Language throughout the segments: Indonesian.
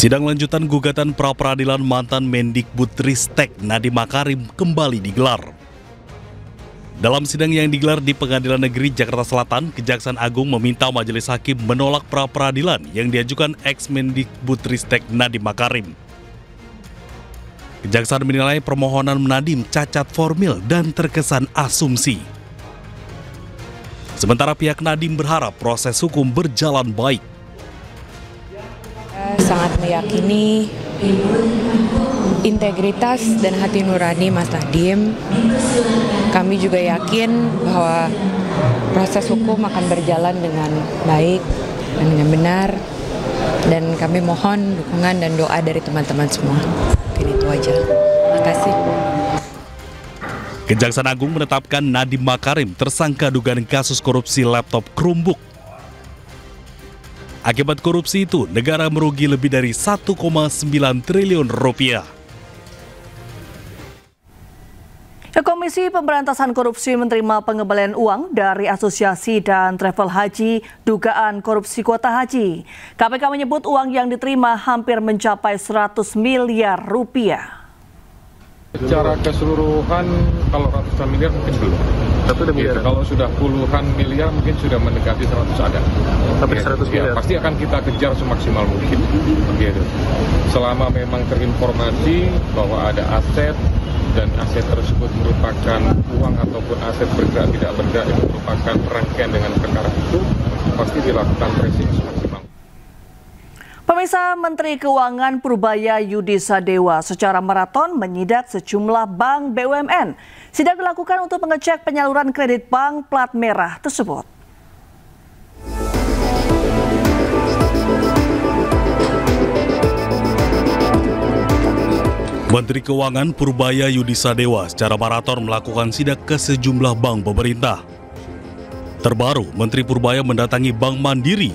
Sidang lanjutan gugatan pra-peradilan mantan Mendikbudristek Nadiem Makarim kembali digelar. Dalam sidang yang digelar di Pengadilan Negeri Jakarta Selatan, Kejaksaan Agung meminta majelis hakim menolak pra-peradilan yang diajukan ex-Mendikbudristek Nadiem Makarim. Kejaksaan menilai permohonan Nadiem cacat formil dan terkesan asumsi. Sementara pihak Nadiem berharap proses hukum berjalan baik. Sangat meyakini integritas dan hati nurani Mas Nadiem. Kami juga yakin bahwa proses hukum akan berjalan dengan baik dan dengan benar. Dan kami mohon dukungan dan doa dari teman-teman semua. Itu aja. Terima kasih. Kejaksaan Agung menetapkan Nadiem Makarim tersangka dugaan kasus korupsi laptop Chromebook. Akibat korupsi itu, negara merugi lebih dari 1,9 triliun rupiah. Komisi Pemberantasan Korupsi menerima pengembalian uang dari asosiasi dan travel haji dugaan korupsi kuota haji. KPK menyebut uang yang diterima hampir mencapai 100 miliar rupiah. Secara keseluruhan, kalau ratusan miliar mungkin belum. Kalau sudah puluhan miliar mungkin sudah mendekati 100 ada. Tapi 100 miliar? Pasti akan kita kejar semaksimal mungkin. Selama memang terinformasi bahwa ada aset, dan aset tersebut merupakan uang ataupun aset bergerak tidak bergerak itu merupakan rangkaian dengan perkara itu, pasti dilakukan tracing semaksimal. Pemirsa, Menteri Keuangan Purbaya Yudi Sadewa secara maraton menyidak sejumlah bank BUMN. Sidak dilakukan untuk mengecek penyaluran kredit bank plat merah tersebut. Menteri Keuangan Purbaya Yudi Sadewa secara maraton melakukan sidak ke sejumlah bank pemerintah. Terbaru, Menteri Purbaya mendatangi Bank Mandiri.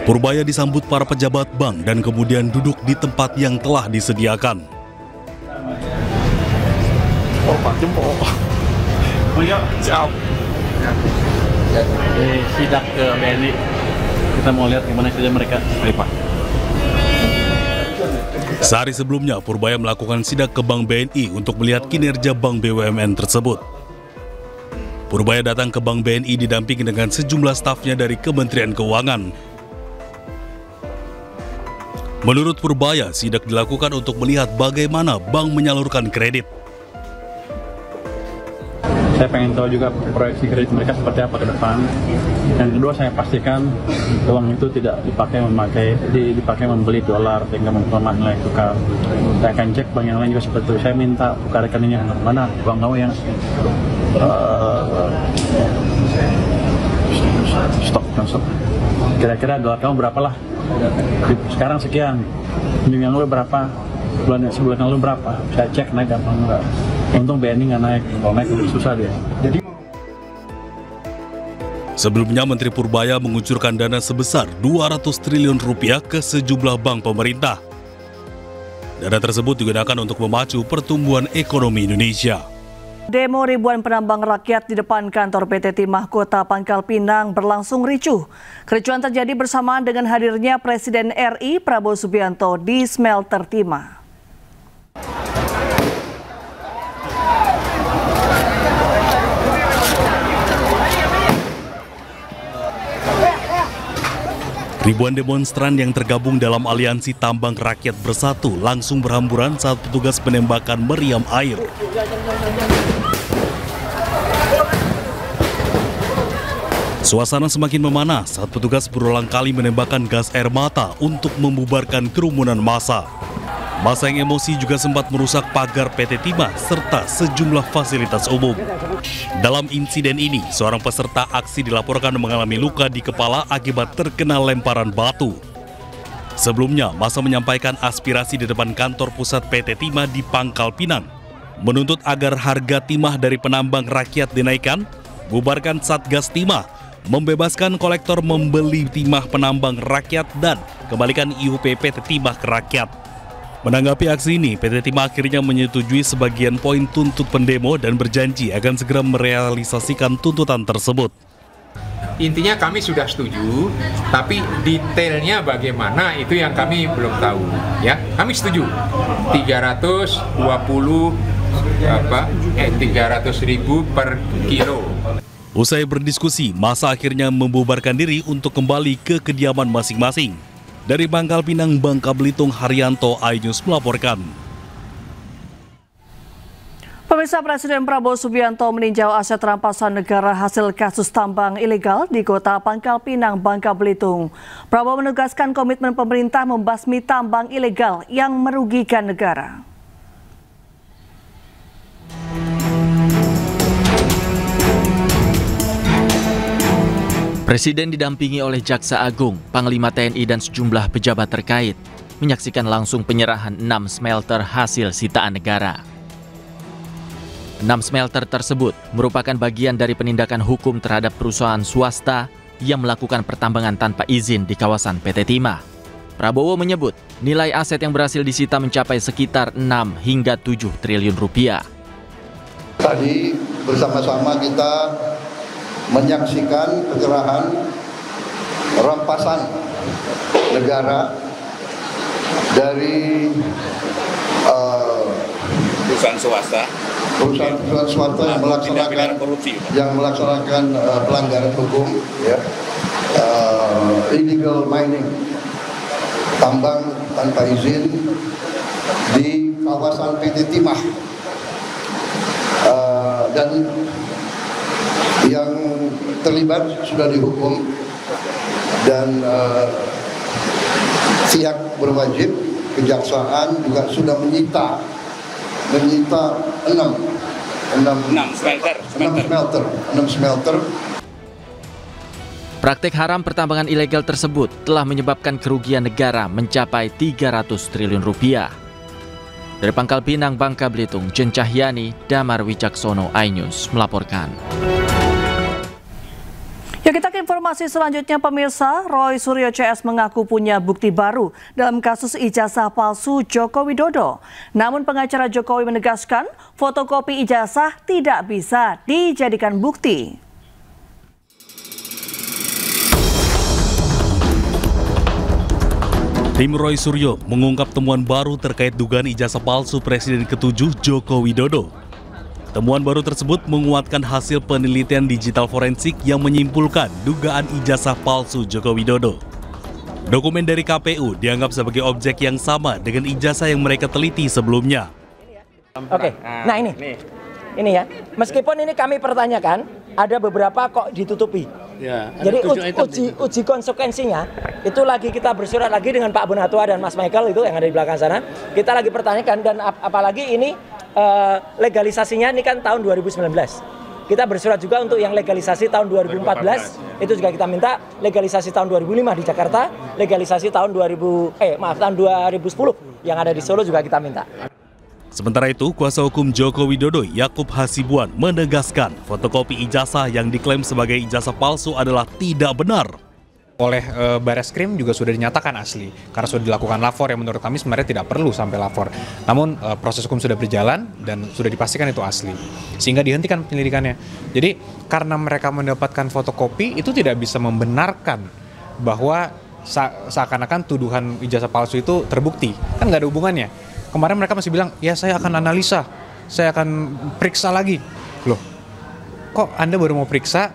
Purbaya disambut para pejabat bank dan kemudian duduk di tempat yang telah disediakan. Sidak ke BNI, kita mau lihat gimana kerja mereka. Sehari sebelumnya, Purbaya melakukan sidak ke Bank BNI untuk melihat kinerja bank BUMN tersebut. Purbaya datang ke Bank BNI didampingi dengan sejumlah stafnya dari Kementerian Keuangan. Menurut Purbaya, sidak dilakukan untuk melihat bagaimana bank menyalurkan kredit. Saya pengen tahu juga proyeksi kredit mereka seperti apa ke depan. Yang kedua, saya pastikan uang itu tidak dipakai membeli dolar sehingga memperlemah nilai tukar. Saya akan cek bank yang lain juga seperti itu. Saya minta buka rekeningnya mana uang kamu yang stok. Kira-kira dolar kamu berapa lah? Sekarang sekian. Minggu yang lalu berapa? Sebulan yang lalu berapa? Saya cek naik apa enggak. Untung BNI nggak naik, kalau naik lebih susah dia. Sebelumnya, Menteri Purbaya mengucurkan dana sebesar 200 triliun rupiah ke sejumlah bank pemerintah. Dana tersebut digunakan untuk memacu pertumbuhan ekonomi Indonesia. Demo ribuan penambang rakyat di depan kantor PT Timah Kota Pangkal Pinang berlangsung ricuh. Kericuhan terjadi bersamaan dengan hadirnya Presiden RI Prabowo Subianto di smelter Timah. Ribuan demonstran yang tergabung dalam aliansi Tambang Rakyat Bersatu langsung berhamburan saat petugas menembakkan meriam air. Suasana semakin memanas saat petugas berulang kali menembakkan gas air mata untuk membubarkan kerumunan massa. Massa yang emosi juga sempat merusak pagar PT Timah serta sejumlah fasilitas umum. Dalam insiden ini, seorang peserta aksi dilaporkan mengalami luka di kepala akibat terkena lemparan batu. Sebelumnya, massa menyampaikan aspirasi di depan kantor pusat PT Timah di Pangkal Pinang, menuntut agar harga timah dari penambang rakyat dinaikkan, bubarkan Satgas Timah, membebaskan kolektor membeli timah penambang rakyat, dan kembalikan IUP PT Timah ke rakyat. Menanggapi aksi ini, PT Timah akhirnya menyetujui sebagian poin tuntut pendemo dan berjanji akan segera merealisasikan tuntutan tersebut. intinya kami sudah setuju, tapi detailnya bagaimana itu yang kami belum tahu. Ya, kami setuju 300.000 per kilo. Usai berdiskusi, masa akhirnya membubarkan diri untuk kembali ke kediaman masing-masing. Dari Pangkal Pinang, Bangka Belitung, Haryanto, iNews melaporkan. Pemirsa, Presiden Prabowo Subianto meninjau aset rampasan negara hasil kasus tambang ilegal di Kota Pangkal Pinang, Bangka Belitung. Prabowo menegaskan komitmen pemerintah membasmi tambang ilegal yang merugikan negara. Presiden didampingi oleh Jaksa Agung, Panglima TNI dan sejumlah pejabat terkait menyaksikan langsung penyerahan 6 smelter hasil sitaan negara. 6 smelter tersebut merupakan bagian dari penindakan hukum terhadap perusahaan swasta yang melakukan pertambangan tanpa izin di kawasan PT Timah. Prabowo menyebut nilai aset yang berhasil disita mencapai sekitar 6 hingga 7 triliun rupiah. Tadi bersama-sama kita menyaksikan penyerahan rampasan negara dari perusahaan swasta yang melaksanakan pelanggaran hukum, ya, illegal mining, tambang tanpa izin di kawasan PT Timah, dan yang terlibat sudah dihukum dan pihak berwajib, kejaksaan juga sudah menyita 6 smelter. Praktek haram pertambangan ilegal tersebut telah menyebabkan kerugian negara mencapai 300 triliun rupiah. Dari Pangkal Pinang, Bangka Belitung, Jen Cahyani, Damar Wicaksono, iNews melaporkan. Ya, kita ke informasi selanjutnya, pemirsa. Roy Suryo CS mengaku punya bukti baru dalam kasus ijazah palsu Joko Widodo. Namun pengacara Jokowi menegaskan fotokopi ijazah tidak bisa dijadikan bukti. Tim Roy Suryo mengungkap temuan baru terkait dugaan ijazah palsu Presiden ke-7 Joko Widodo. Temuan baru tersebut menguatkan hasil penelitian digital forensik yang menyimpulkan dugaan ijazah palsu Joko Widodo. Dokumen dari KPU dianggap sebagai objek yang sama dengan ijazah yang mereka teliti sebelumnya. Oke, nah ini ya. Meskipun ini kami pertanyakan, ada beberapa kok ditutupi. Ya, jadi uji konsekuensinya itu lagi kita bersurat lagi dengan Pak Bonatua dan Mas Michael itu yang ada di belakang sana. Kita lagi pertanyakan, dan apalagi ini legalisasinya ini kan tahun 2019. Kita bersurat juga untuk yang legalisasi tahun 2014, itu juga kita minta. Legalisasi tahun 2005 di Jakarta, legalisasi tahun 2010 yang ada di Solo juga kita minta. Sementara itu, kuasa hukum Joko Widodo, Yakub Hasibuan, menegaskan fotokopi ijazah yang diklaim sebagai ijazah palsu adalah tidak benar. Oleh Bareskrim juga sudah dinyatakan asli, karena sudah dilakukan lapor yang menurut kami sebenarnya tidak perlu sampai lapor. Namun proses hukum sudah berjalan dan sudah dipastikan itu asli, sehingga dihentikan penyelidikannya. Jadi karena mereka mendapatkan fotokopi itu tidak bisa membenarkan bahwa seakan-akan tuduhan ijazah palsu itu terbukti, kan nggak ada hubungannya. Kemarin mereka masih bilang, ya saya akan analisa, saya akan periksa lagi. Loh, kok Anda baru mau periksa?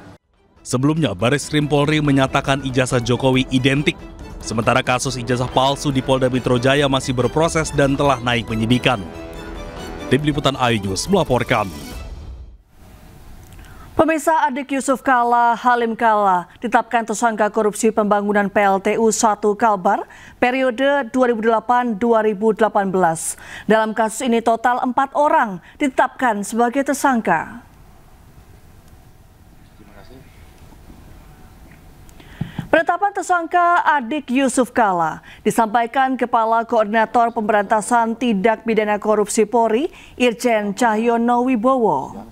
Sebelumnya, Bareskrim Polri menyatakan ijazah Jokowi identik. Sementara kasus ijazah palsu di Polda Metro Jaya masih berproses dan telah naik penyidikan. Tim Liputan iNews melaporkan. Pemirsa, adik Yusuf Kalla, Halim Kalla, ditetapkan tersangka korupsi pembangunan PLTU 1 Kalbar periode 2008-2018. Dalam kasus ini total 4 orang ditetapkan sebagai tersangka. Penetapan tersangka adik Yusuf Kalla disampaikan Kepala Koordinator Pemberantasan Tindak Pidana Korupsi Polri, Irjen Cahyono Wibowo.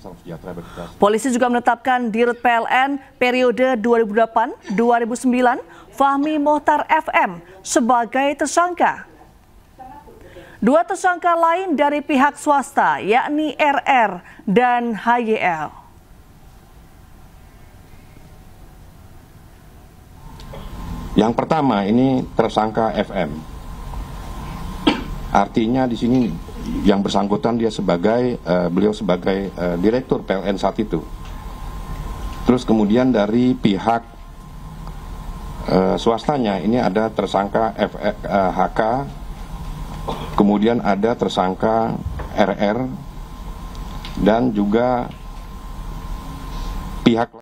Polisi juga menetapkan Dirut PLN periode 2008-2009, Fahmi Mohtar FM, sebagai tersangka. 2 tersangka lain dari pihak swasta, yakni RR dan HYL. Yang pertama ini tersangka FM. Artinya di sini yang bersangkutan dia sebagai beliau sebagai direktur PLN saat itu. Terus kemudian dari pihak swastanya ini ada tersangka HK, kemudian ada tersangka RR dan juga pihak